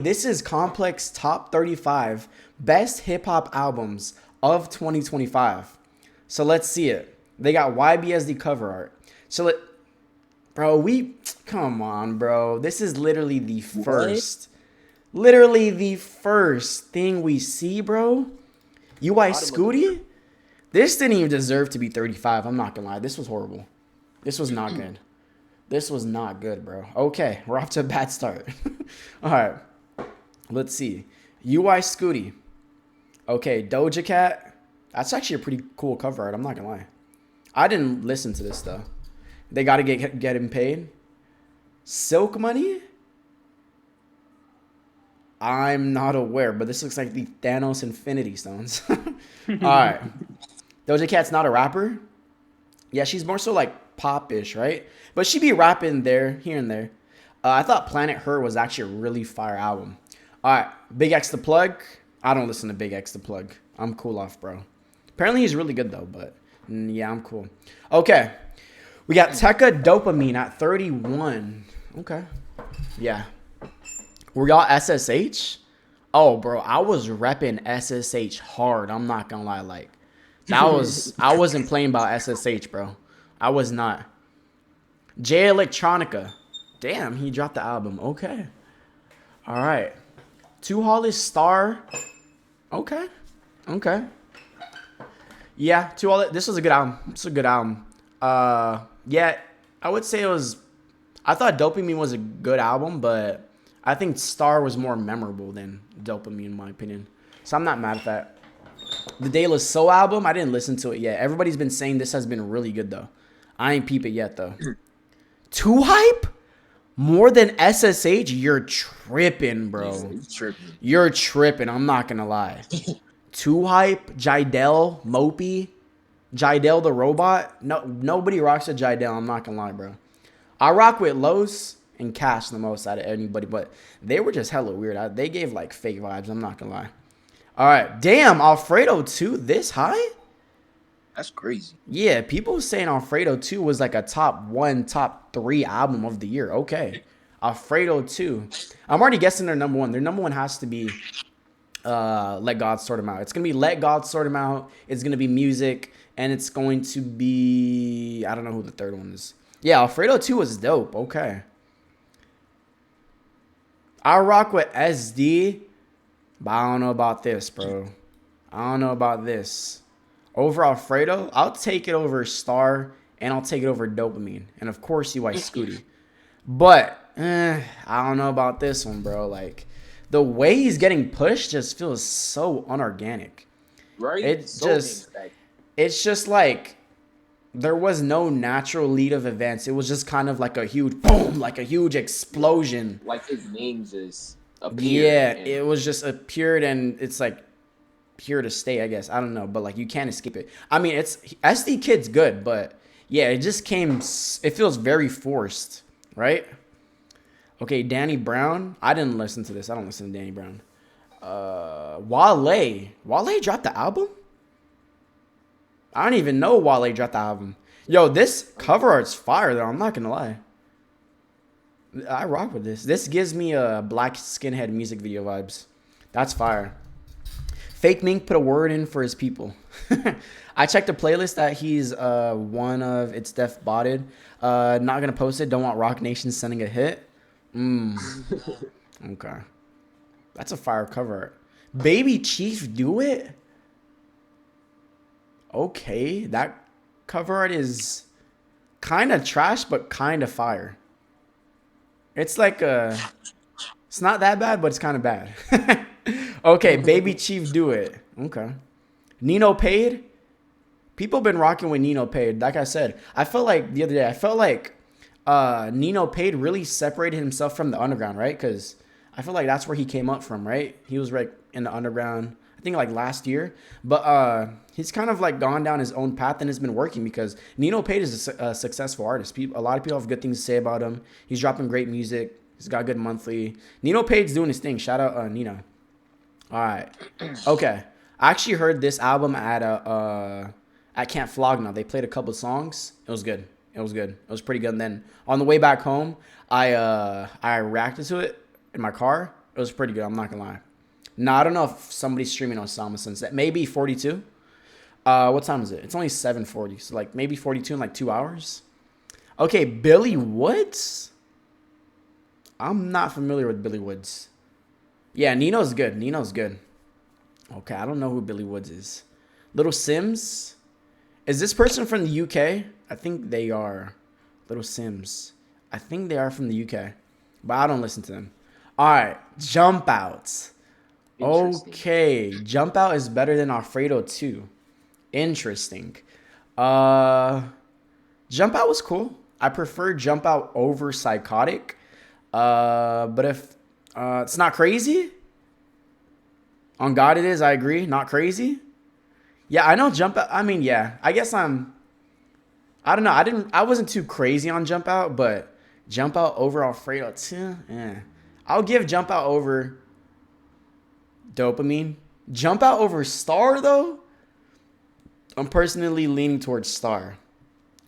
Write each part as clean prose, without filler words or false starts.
This is Complex Top 35 Best Hip Hop Albums of 2025. So let's see it. They got YB as the cover art. So come on, bro. This is What? literally the first thing we see, bro. UI Bottom of the Scooty? This didn't even deserve to be 35. I'm not gonna lie. This was horrible. This was not good. This was not good, bro. Okay, we're off to a bad start. All right. Let's see. UI Scooty. Okay, Doja Cat. That's actually a pretty cool cover art. I'm not gonna lie. I didn't listen to this though. They gotta get him paid. Silk Money. I'm not aware, but this looks like the Thanos Infinity Stones. All right. Doja Cat's not a rapper. Yeah, she's more so like pop-ish, right? But she be rapping there, here and there. I thought Planet Her was actually a really fire album. All right, Big X the Plug. I don't listen to Big X the Plug. I'm cool off, bro. Apparently he's really good though, but yeah, I'm cool. Okay, we got Tekka Dopamine at 31. Okay, yeah. Were y'all SSH? Oh, bro, I was repping SSH hard. I'm not gonna lie, like I wasn't playing about SSH, bro. I was not. J Electronica. Damn, he dropped the album. Okay. All right. Two Hollis Star. Okay. Okay. Yeah, Two Hollis. This was a good album. It's a good album. Yeah, I would say it was. I thought Dopamine was a good album, but I think Star was more memorable than Dopamine, in my opinion. So I'm not mad at that. The De La Soul album, I didn't listen to it yet. Everybody's been saying this has been really good, though. I ain't peep it yet, though. Too Hype? More than SSH? You're tripping, bro. He's tripping. You're tripping. I'm not going to lie. Too Hype? Jidel? Mopey? Jidel the Robot? No, nobody rocks with Jidel. I'm not going to lie, bro. I rock with Los and Cash the most out of anybody, but they were just hella weird. They gave, like, fake vibes. I'm not going to lie. All right. Damn, Alfredo 2 this high? That's crazy. Yeah, people saying Alfredo 2 was like a top 1, top 3 album of the year. Okay. Alfredo 2. I'm already guessing their number 1. Their number 1 has to be Let God Sort Him Out. It's going to be Let God Sort Him Out. It's going to be Music. And it's going to be... I don't know who the third one is. Yeah, Alfredo 2 was dope. Okay. I rock with SD. But I don't know about this, bro. I don't know about this. Over Alfredo, I'll take it over Star, and I'll take it over Dopamine. And, of course, UI Scooty. But, I don't know about this one, bro. Like, the way he's getting pushed just feels so unorganic. Right? It's just like there was no natural lead of events. It was just kind of like a huge boom, like a huge explosion. Like his name just appeared. Yeah, it was just appeared, and it's like here to stay, I guess. I don't know, but like you can't escape it. I mean, it's SD Kid's good, but yeah, it just came. It feels very forced, right? Okay, Danny Brown. I didn't listen to this. I don't listen to Danny Brown. Wale dropped the album. I don't even know Wale dropped the album. Yo, this cover art's fire though. I'm not gonna lie. I rock with this. This gives me a black skinhead music video vibes. That's fire. Fake Mink put a word in for his people. I checked the playlist that he's one of. It's Def Botted. Not gonna post it. Don't want Rock Nation sending a hit. Okay. That's a fire cover art. Baby Chief Do It? Okay. That cover art is kind of trash, but kind of fire. It's like it's not that bad, but it's kind of bad. Okay, Baby Chief Do It. Okay. Nino Paid. People been rocking with Nino Paid. Like I said, I felt like the other day, Nino Paid really separated himself from the underground, right? Because I feel like that's where he came up from, right? He was right in the underground, I think like last year. But he's kind of like gone down his own path and has been working because Nino Paid is a successful artist. A lot of people have good things to say about him. He's dropping great music. He's got good monthly. Nino Paid's doing his thing. Shout out Nino. All right. Okay. I actually heard this album at Camp Flogna. They played a couple songs. It was good. It was pretty good. And then on the way back home, I reacted to it in my car. was pretty good. I'm not gonna lie. No, I don't know if somebody's streaming Osama since that. Maybe 42. What time is it? It's only 7:40. So like maybe 42 in like 2 hours. Okay, Billy Woods. I'm not familiar with Billy Woods. Yeah, Nino's good. Nino's good. Okay, I don't know who Billy Woods is. Little Sims. Is this person from the UK? I think they are. Little Sims. I think they are from the UK. But I don't listen to them. All right, Jump Outs. Okay, Jump Out is better than Alfredo 2. Interesting. Jump Out was cool. I prefer Jump Out over Psychotic. But if it's not crazy, on God it is. I agree. Not crazy. Yeah, I know Jump Out. I mean, yeah. I guess I don't know. I wasn't too crazy on Jump Out, but Jump Out over Alfredo 2. Yeah. I'll give Jump Out over Dopamine. Jump Out over Star though. I'm personally leaning towards Star,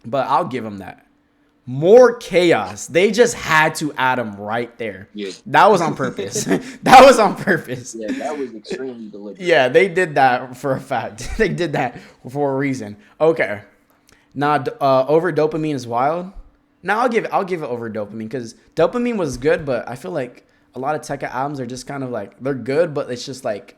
but I'll give him that. More Chaos. They just had to add him right there. Yeah. That was on purpose. That was on purpose. Yeah, that was extremely deliberate. Yeah, they did that for a fact. They did that for a reason. Okay. Now, over Dopamine is wild. Now I'll give it over Dopamine because Dopamine was good, but I feel like a lot of Tekka albums are just kind of like they're good, but it's just like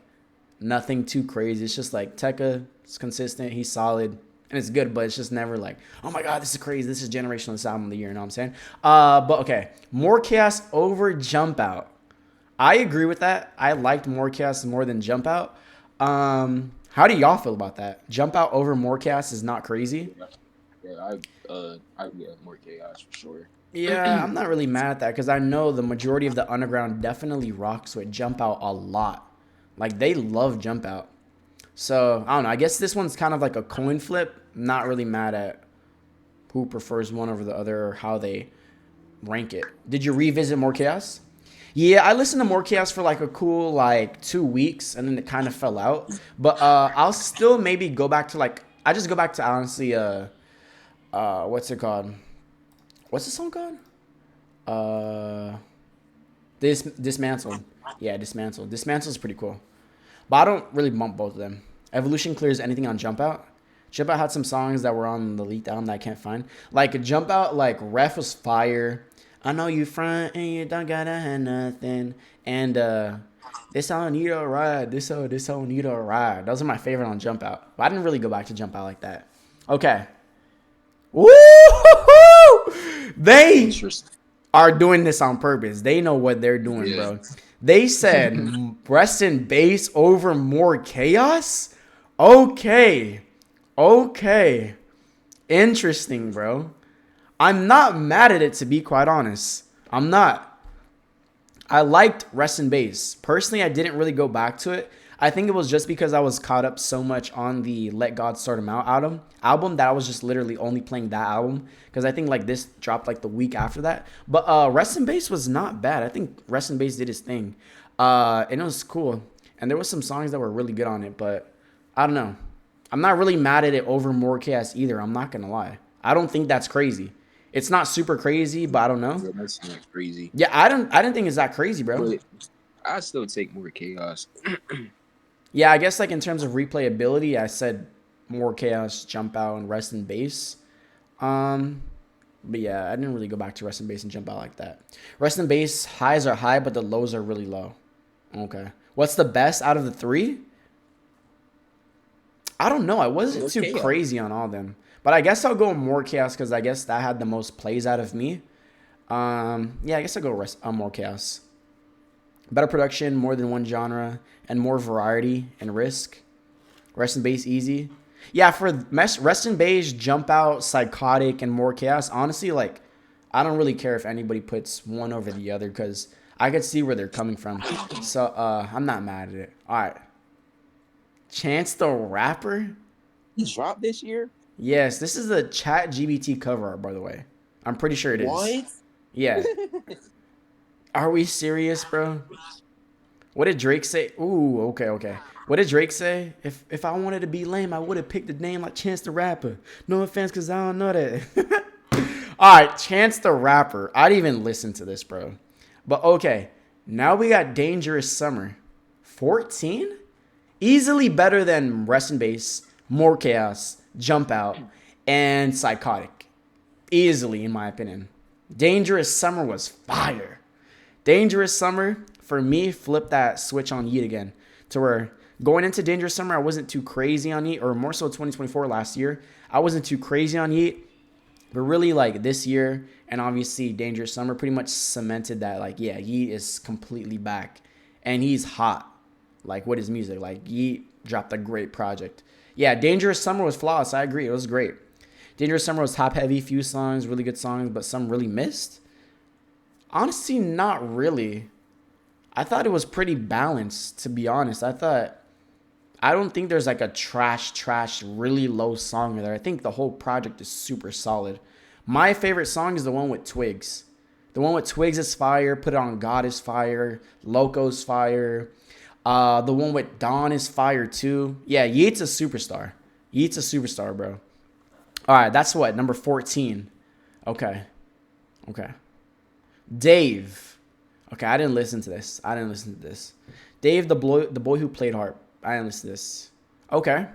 nothing too crazy. It's just like Tekka is consistent, he's solid, and it's good, but it's just never like, oh my god, this is crazy. This is generational. This album of the year. You know what I'm saying? But okay, More Chaos over Jump Out. I agree with that. I liked More Chaos more than Jump Out. How do y'all feel about that? Jump Out over More Chaos is not crazy. Yeah, I more Chaos for sure. Yeah, I'm not really mad at that because I know the majority of the underground definitely rocks with Jump Out a lot. Like, they love Jump Out. So, I don't know. I guess this one's kind of like a coin flip. Not really mad at who prefers one over the other or how they rank it. Did you revisit More Chaos? Yeah, I listened to More Chaos for like a cool like 2 weeks and then it kind of fell out. But I'll still maybe go back to like, I just go back to honestly, what's it called? What's the song called? Dismantled. Yeah, Dismantled. Dismantled is pretty cool. But I don't really bump both of them. Evolution clears anything on Jump Out. Jump Out had some songs that were on the leaked album that I can't find. Like Jump Out, like Ref was fire. I know you front and you don't gotta have nothing. And this song need a ride. This song need a ride. Those are my favorite on Jump Out. But I didn't really go back to Jump Out like that. Okay. Woo! They are doing this on purpose. They know what they're doing, bro. They said Rest in Bass over More Chaos? Okay. Interesting, bro. I'm not mad at it, to be quite honest. I'm not. I liked Rest in Bass. Personally, I didn't really go back to it. I think it was just because I was caught up so much on the Let God Sort 'Em Out album that I was just literally only playing that album because I think like this dropped like the week after that. But Rest in Bass was not bad. I think Rest in Bass did his thing, and it was cool. And there was some songs that were really good on it, but I don't know. I'm not really mad at it over More Chaos either. I'm not gonna lie. I don't think that's crazy. It's not super crazy, but I don't know. Yeah, that's not crazy. Yeah, I didn't think it's that crazy, bro. But I still take More Chaos. Yeah, I guess like in terms of replayability, I said More Chaos, Jump Out, and Rest in Bass. But yeah, I didn't really go back to Rest in Bass and Jump Out like that. Rest in Bass highs are high, but the lows are really low. Okay. What's the best out of the three? I don't know. I wasn't too crazy on all of them. But I guess I'll go More Chaos because I guess that had the most plays out of me. Yeah, I guess I'll go More Chaos. Better production, more than one genre, and more variety and risk. Rest in Bass easy. Yeah, for Rest in Bass, Jump Out, Psychotic, and More Chaos, honestly, like, I don't really care if anybody puts one over the other because I could see where they're coming from. So, I'm not mad at it. All right. Chance the Rapper? He dropped this year? Yes, this is a Chat GBT cover art, by the way. I'm pretty sure it is. What? Yeah. Are we serious, bro? What did Drake say? Ooh, okay. What did Drake say? If I wanted to be lame, I would have picked a name like Chance the Rapper. No offense, because I don't know that. All right, Chance the Rapper. I didn't even listen to this, bro. But okay. Now we got Dangerous Summer. 14? Easily better than Rest in Base, More Chaos, Jump Out, and Psychotic. Easily, in my opinion. Dangerous Summer was fire. Dangerous Summer, for me, flipped that switch on Yeet again. To where going into Dangerous Summer, I wasn't too crazy on Yeet, or more so 2024 last year. I wasn't too crazy on Yeet. But really, like, this year, and obviously Dangerous Summer pretty much cemented that, like, yeah, Yeet is completely back. And he's hot, like, with his music. Like, Yeet dropped a great project. Yeah, Dangerous Summer was flawless. I agree. It was great. Dangerous Summer was top-heavy, few songs, really good songs, but some really missed. Honestly, not really. I thought it was pretty balanced, to be honest. I don't think there's like a trash, really low song there. I think the whole project is super solid. My favorite song is the one with Twigs. The one with Twigs is fire. Put It On God is fire. Loco's fire. The one with Dawn is fire too. Yeah, Yeat's a superstar. Yeat's a superstar, bro. All right, that's what? Number 14. Okay. Dave. Okay, I didn't listen to this. Dave, the boy who played harp. I didn't listen to this. Okay.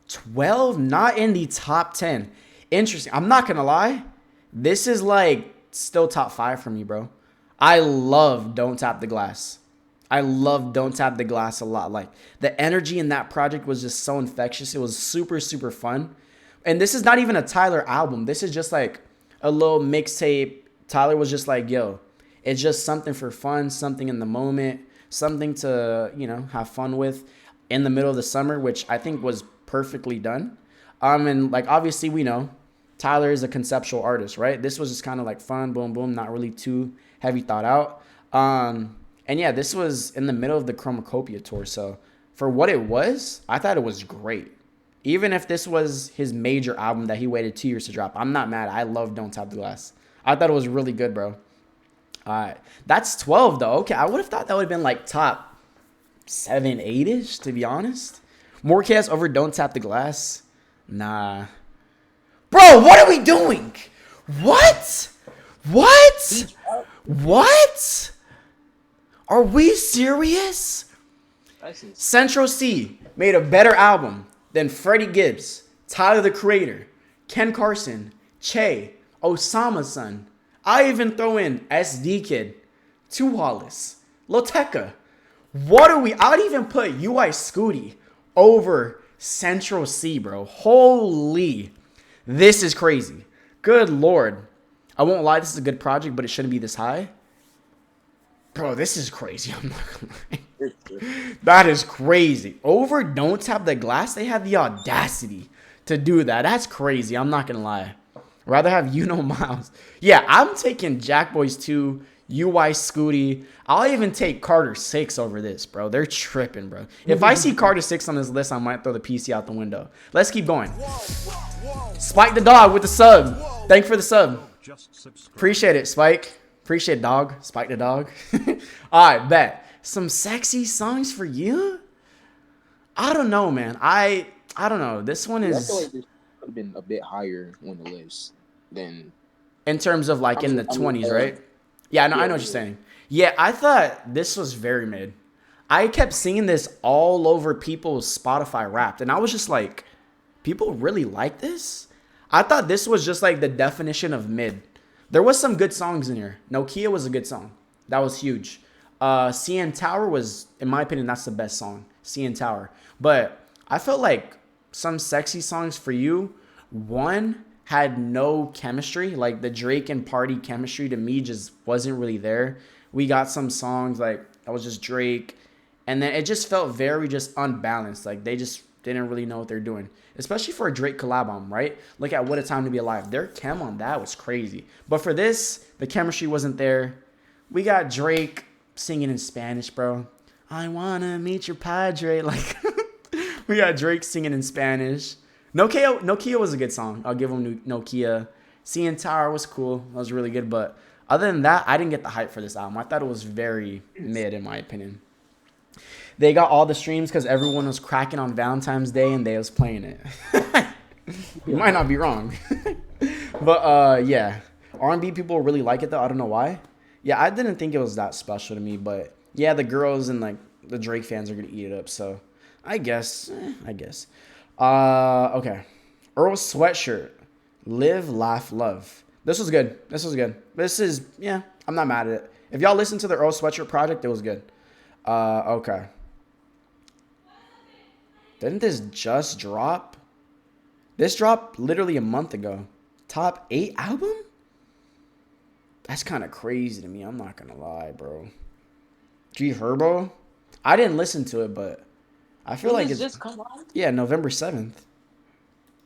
12, not in the top 10. Interesting. I'm not going to lie. This is like still top 5 for me, bro. I love Don't Tap the Glass. I love Don't Tap the Glass a lot. Like, the energy in that project was just so infectious. It was super, super fun. And this is not even a Tyler album. This is just like a little mixtape. Tyler was just like, yo, it's just something for fun, something in the moment, something to, have fun with in the middle of the summer, which I think was perfectly done. And like, obviously we know Tyler is a conceptual artist, right? This was just kind of like fun, boom, boom, not really too heavy thought out. And yeah, this was in the middle of the Chromacopia tour. So for what it was, I thought it was great. Even if this was his major album that he waited 2 years to drop, I'm not mad. I love Don't Tap the Glass. I thought it was really good, bro. All right. That's 12, though. Okay, I would have thought that would have been like top 7, 8-ish, to be honest. More Chaos over Don't Tap the Glass? Nah. Bro, what are we doing? What? Are we serious? Central C made a better album than Freddie Gibbs, Tyler the Creator, Ken Carson, Che, Osama's Son. I even throw in SD Kid, Two Wallace, Loteka. What are we? I'd even put UI Scooty over Central C, bro. Holy. This is crazy. Good Lord. I won't lie, this is a good project, but it shouldn't be this high. Bro, this is crazy. I'm not gonna lie. That is crazy. Over Don't Tap the Glass, they have the audacity to do that. That's crazy. I'm not gonna lie. I'd rather have Miles. Yeah, I'm taking Jack Boys 2, UI Scooty. I'll even take Carter 6 over this, bro. They're tripping, bro. If I see Carter 6 on this list, I might throw the PC out the window. Let's keep going. Spike the Dog with the sub. Thank you for the sub. Appreciate it, Spike. Appreciate it, dog. Spike the Dog. All right, bet. Some sexy songs for you? I don't know, man. I don't know. This one is... I feel like this could have been a bit higher on the list than... In terms of like in the 20s, right? Yeah, I know what you're saying. Yeah, I thought this was very mid. I kept seeing this all over people's Spotify Wrapped, and I was just like, people really like this? I thought this was just like the definition of mid. There was some good songs in here. Nokia was a good song. That was huge. CN Tower was, in my opinion, that's the best song. CN Tower. But I felt like some sexy songs for you, one had no chemistry. Like the Drake and Party chemistry to me just wasn't really there. We got some songs like that was just Drake. And then it just felt very just unbalanced. Like they just didn't really know what they're doing. Especially for a Drake collab album, right? Look at What a Time to Be Alive. Their chem on that was crazy. But for this, the chemistry wasn't there. We got Drake singing in Spanish, bro. I wanna meet your padre. Like, we got Drake singing in Spanish. Nokia was a good song. I'll give him Nokia. CN Tower was cool. That was really good. But other than that, I didn't get the hype for this album. I thought it was very mid, in my opinion. They got all the streams because everyone was cracking on Valentine's Day and they was playing it. You might not be wrong. But, yeah. R&B people really like it, though. I don't know why. Yeah, I didn't think it was that special to me, but yeah, the girls and like the Drake fans are gonna eat it up. So I guess. Okay. Earl Sweatshirt, Live, Laugh, Love. This was good. This was good. This is yeah. I'm not mad at it. If y'all listen to the Earl Sweatshirt project, it was good. Okay. Didn't this just drop? This dropped literally a month ago. Top 8 album? That's kind of crazy to me. I'm not gonna lie, bro. G Herbo? I didn't listen to it, but I feel When like does it's this come out? yeah, November 7th.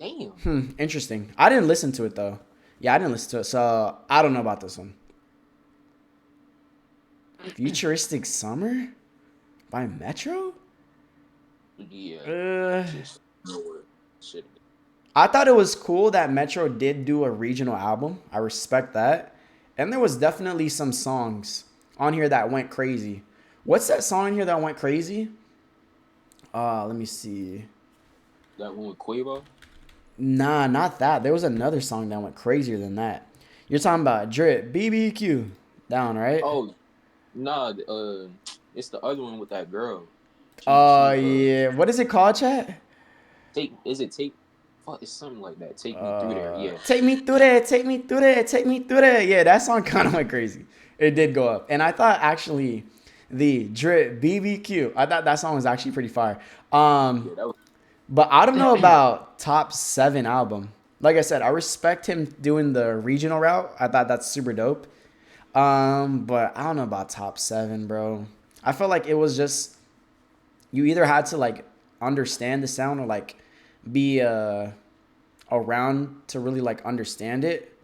Damn. Interesting. I didn't listen to it though. Yeah, I didn't listen to it, so I don't know about this one. Futuristic Summer by Metro? Yeah. Uh, Just nowhere. Shit. I thought it was cool that Metro did do a regional album. I respect that. And there was definitely some songs on here that went crazy. What's that song in here that went crazy? Let me see. That one with Quavo? Nah, not that. There was another song that went crazier than that. You're talking about Drip, BBQ. Down, right? Oh, nah. It's the other one with that girl. She Yeah. What is it called, chat? take. Is it take? Fuck, it's something like that. Take me through there. Yeah. Take me through there, take me through there, take me through there. Yeah, that song kind of went crazy. It did go up. And I thought actually the Drip BBQ, I thought that song was actually pretty fire. Yeah, that was. But I don't know about top 7 album. Like I said, I respect him doing the regional route. I thought that's super dope. But I don't know about top 7, bro. I felt like it was just you either had to like understand the sound or like be around to really like understand it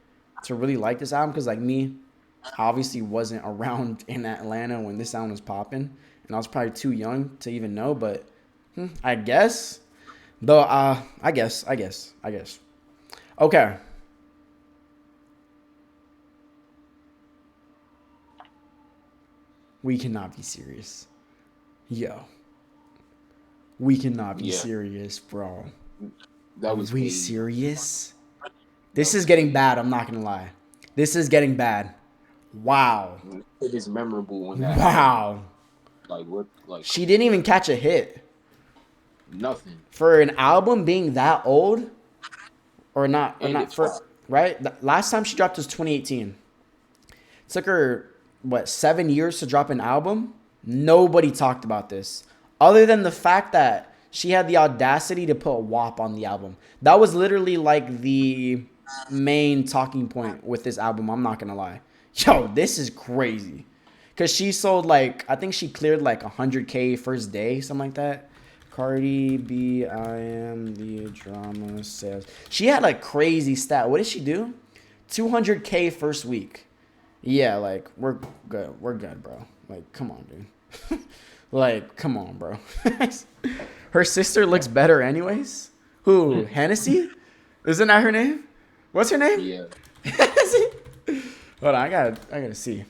to really like this album because like me I obviously wasn't around in Atlanta when this sound was popping and I was probably too young to even know but I guess though I guess okay. We cannot be serious. Yo, we cannot be Yeah, serious, bro. that Are was we crazy. serious? That This was is getting crazy. bad. I'm not gonna lie. This is getting bad. Wow. It is memorable when that happened. Wow. Like what? Like She didn't even catch a hit. nothing. For an album being that old, or And not it for flopped. right? The last time she dropped was 2018. Took her what 7 years to drop an album. Nobody talked about this, other than the fact that she had the audacity to put WAP on the album. That was literally like the main talking point with this album. I'm not gonna lie. Yo, this is crazy. Cause she sold like I think she cleared like 100K first day, something like that. Cardi B, I am the drama sales. She had like crazy stat. What did she do? 200K first week. Yeah, like we're good. We're good, bro. Like, come on, dude. Like, come on, bro. Her sister looks better, anyways. Who? Hennessy? Isn't that her name? What's her name? Yeah. Hennessy? Hold on, I gotta see.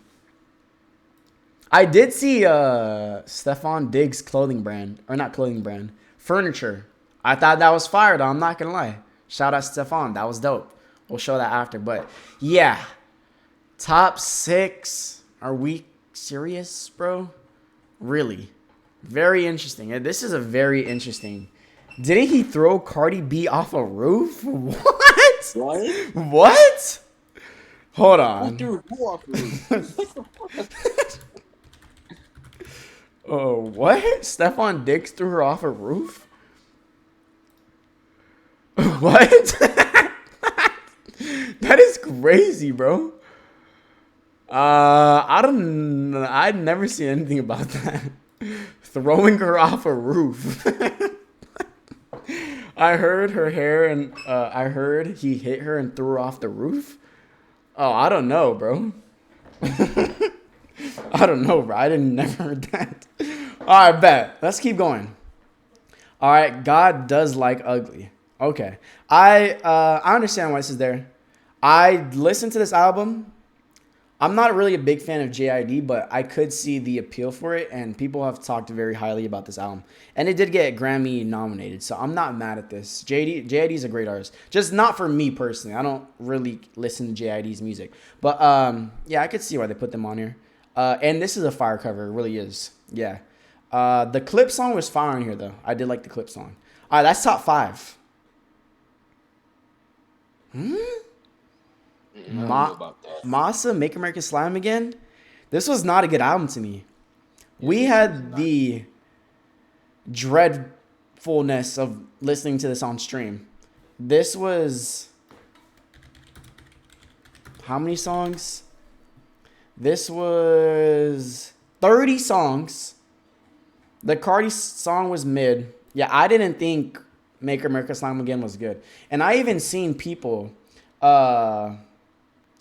I did see Stefan Diggs clothing brand or not clothing brand furniture. I thought that was fire though. I'm not gonna lie. Shout out Stefan. That was dope. We'll show that after. But yeah, top 6. Are we serious, bro? Really? Very interesting. This is a very interesting. Didn't he throw Cardi B off a roof? What? What? What? Hold Who on. threw who off the roof? Oh, what? Stefan Diggs threw her off a roof? What? That is crazy, bro. I don't. I'd never seen anything about that. Throwing her off a roof. I heard her hair, and I heard he hit her and threw her off the roof. Oh, I don't know, bro. I don't know, bro. I didn't never heard that. All right, bet. Let's keep going. All right, God does like ugly. Okay, I understand why this is there. I listened to this album I'm not really a big fan of JID, but I could see the appeal for it, and people have talked very highly about this album. And it did get Grammy nominated, so I'm not mad at this. JID is a great artist, just not for me personally. I don't really listen to JID's music, but yeah, I could see why they put them on here. And this is a fire cover, it really is. Yeah, the clip song was fire on here though. I did like the clip song. All right, that's top 5. I don't know about that. Massa, Make America Slime Again. This was not a good album to me. We had the dreadfulness of listening to this on stream. This was how many songs? This was 30 songs. The Cardi song was mid. Yeah, I didn't think Make America Slime Again was good. And I even seen people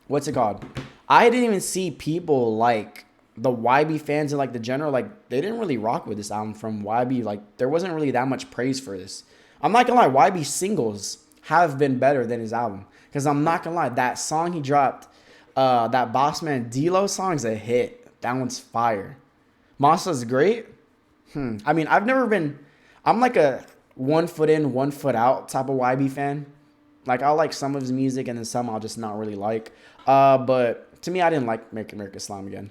what's it called? I didn't even see people like the YB fans and like the general, like they didn't really rock with this album from YB. Like there wasn't really that much praise for this. I'm not gonna lie, YB singles have been better than his album. Because I'm not gonna lie, that song he dropped, that Bossman D-Lo song is a hit. That one's fire. Massa's great. I mean, I'm like a 1 foot in, 1 foot out type of YB fan. Like, I'll like some of his music, and then some I'll just not really like. But to me, I didn't like Make America Slime Again.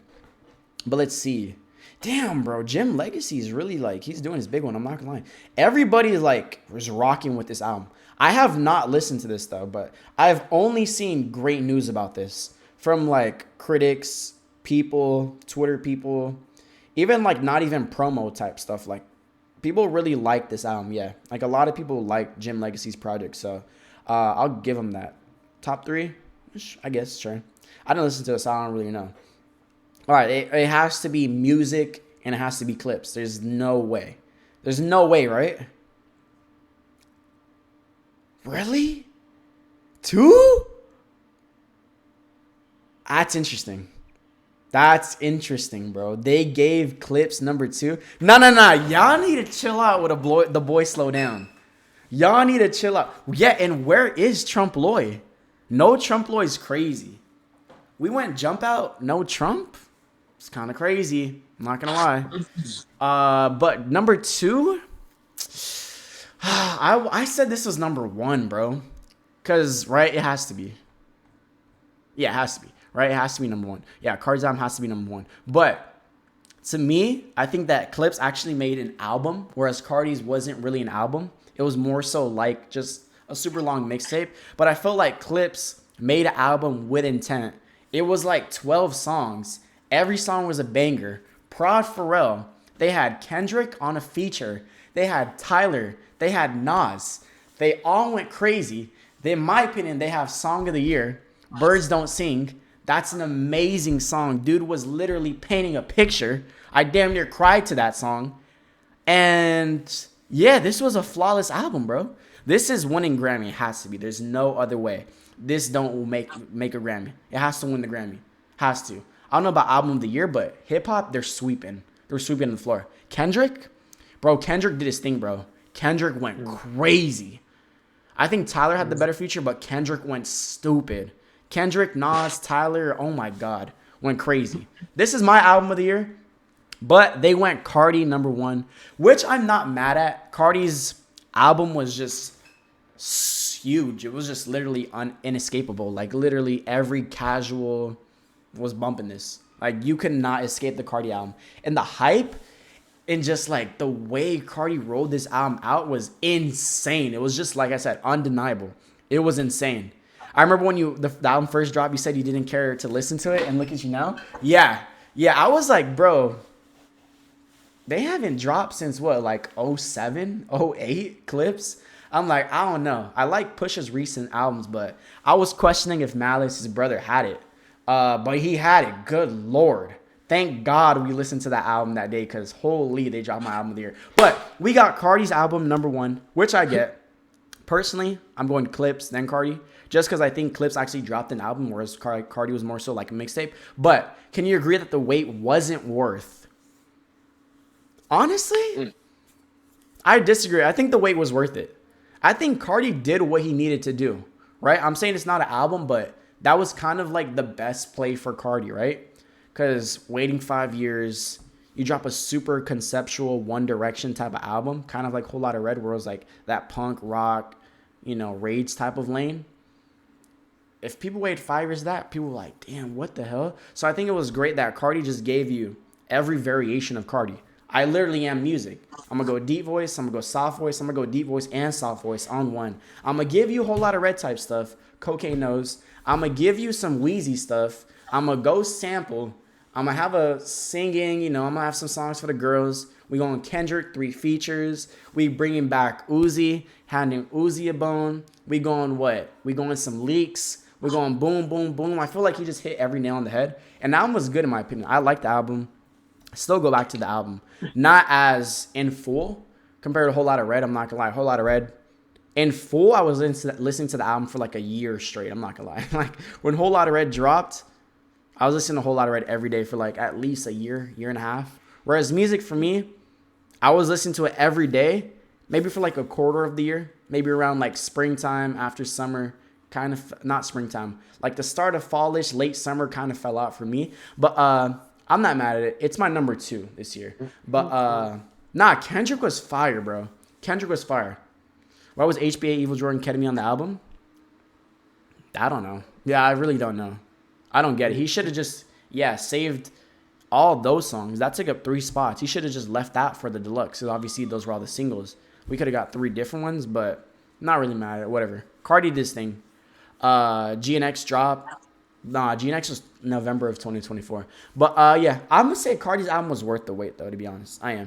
But let's see. Damn, bro. Jim Legacy is really, like, he's doing his big one. I'm not going to lie. Everybody, like, was rocking with this album. I have not listened to this, though. But I've only seen great news about this. From, like, critics, people, Twitter people. Even, like, not even promo type stuff. Like, people really like this album, yeah. Like, a lot of people like Jim Legacy's project, so... I'll give him that. Top 3? I guess, sure. I didn't listen to it, so I don't really know. All right, it has to be music, and it has to be clips. There's no way. There's no way, right? Really? 2? That's interesting. That's interesting, bro. They gave clips number 2. No. Y'all need to chill out with the boy slow down. Y'all need to chill out. Yeah, and where is Trump Loy? No Trump Loy's crazy. We went jump out, no Trump? It's kind of crazy. I'm not going to lie. But number 2? I said this was number 1, bro. Because, right, it has to be. Yeah, it has to be. Right, it has to be number 1. Yeah, Cardi's album has to be number 1. But to me, I think that Clips actually made an album, whereas Cardi's wasn't really an album. It was more so like just a super long mixtape. But I felt like Clips made an album with intent. It was like 12 songs. Every song was a banger. Prod Pharrell. They had Kendrick on a feature. They had Tyler. They had Nas. They all went crazy. In my opinion, they have Song of the Year. Birds Don't Sing. That's an amazing song. Dude was literally painting a picture. I damn near cried to that song. And... yeah, this was a flawless album, bro. This is winning Grammy. It has to be. There's no other way. This don't make a Grammy. It has to win the Grammy. Has to. I don't know about album of the year, but hip hop, they're sweeping. They're sweeping the floor. Kendrick, bro. Kendrick did his thing, bro. Kendrick went crazy. I think Tyler had the better feature, but Kendrick went stupid. Kendrick, Nas, Tyler, oh my God, went crazy. This is my album of the year. But they went Cardi number 1, which I'm not mad at. Cardi's album was just huge. It was just literally inescapable. Like, literally every casual was bumping this. Like, you could not escape the Cardi album. And the hype and just, like, the way Cardi rolled this album out was insane. It was just, like I said, undeniable. It was insane. I remember when the album first dropped, you said you didn't care to listen to it. And look at you now. Yeah, I was like, bro... they haven't dropped since what, like 07, 08 Clips? I'm like, I don't know. I like Pusha's recent albums, but I was questioning if Malice, his brother, had it. But he had it. Good Lord. Thank God we listened to that album that day because holy, they dropped my album of the year. But we got Cardi's album number 1, which I get. Personally, I'm going Clips, then Cardi. Just because I think Clips actually dropped an album, whereas Cardi was more so like a mixtape. But can you agree that the wait wasn't worth? Honestly, I disagree. I think the wait was worth it. I think Cardi did what he needed to do, right? I'm saying it's not an album, but that was kind of like the best play for Cardi, right? Because waiting 5 years, you drop a super conceptual One Direction type of album, kind of like Whole Lotta Red, where it was like that punk rock, rage type of lane. If people wait 5 years that, people were like, damn, what the hell? So I think it was great that Cardi just gave you every variation of Cardi. I literally am music. I'm going to go deep voice. I'm going to go soft voice. I'm going to go deep voice and soft voice on one. I'm going to give you a Whole Lotta Red type stuff. Cocaine Nose. I'm going to give you some Wheezy stuff. I'm going to go sample. I'm going to have a singing, I'm going to have some songs for the girls. We going Kendrick, 3 features. We bringing back Uzi, handing Uzi a bone. We going what? We going some leaks. We're going boom, boom, boom. I feel like he just hit every nail on the head. And the album was good in my opinion. I like the album. Still go back to the album. Not as in full compared to Whole Lotta Red. I'm not going to lie. Whole Lotta Red. In full, I was listening to the album for like a year straight. I'm not going to lie. Like when Whole Lotta Red dropped, I was listening to Whole Lotta Red every day for like at least a year, year and a half. Whereas music for me, I was listening to it every day. Maybe for like a quarter of the year. Maybe around like springtime, after summer. Kind of not springtime, like the start of fallish, late summer kind of fell out for me. But I'm not mad at it. It's my number 2 this year. But Kendrick was fire, bro. Kendrick was fire. Why was HBA Evil Jordan Kidding Me on the album? I don't know. Yeah, I really don't know. I don't get it. He should have just saved all those songs. That took up 3 spots. He should have just left that for the deluxe. So obviously those were all the singles. We could have got 3 different ones, but not really mad at it. Whatever. Cardi did this thing. GNX drop. Nah, GNX was November of 2024. But I'm gonna say Cardi's album was worth the wait though, to be honest. I am.